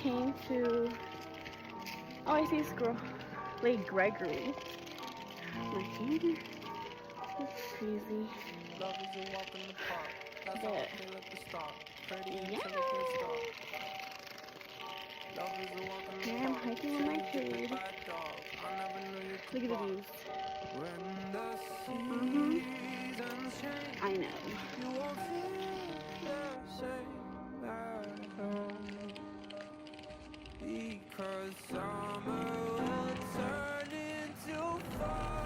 came to. Oh, I see a squirrel. Lake Gregory. My hand. That's crazy. Love is a walk in the park. That's how I But feel at the start. Pretty yeah, until it gets dark. Love is a walk in the here I'm park. hiking with Say my you get bit kid. by a dog. I never knew you Look could at the bark. views. When the Mhm. seasons change, I know. you won't feel the same at home. Because summer will turn into fall.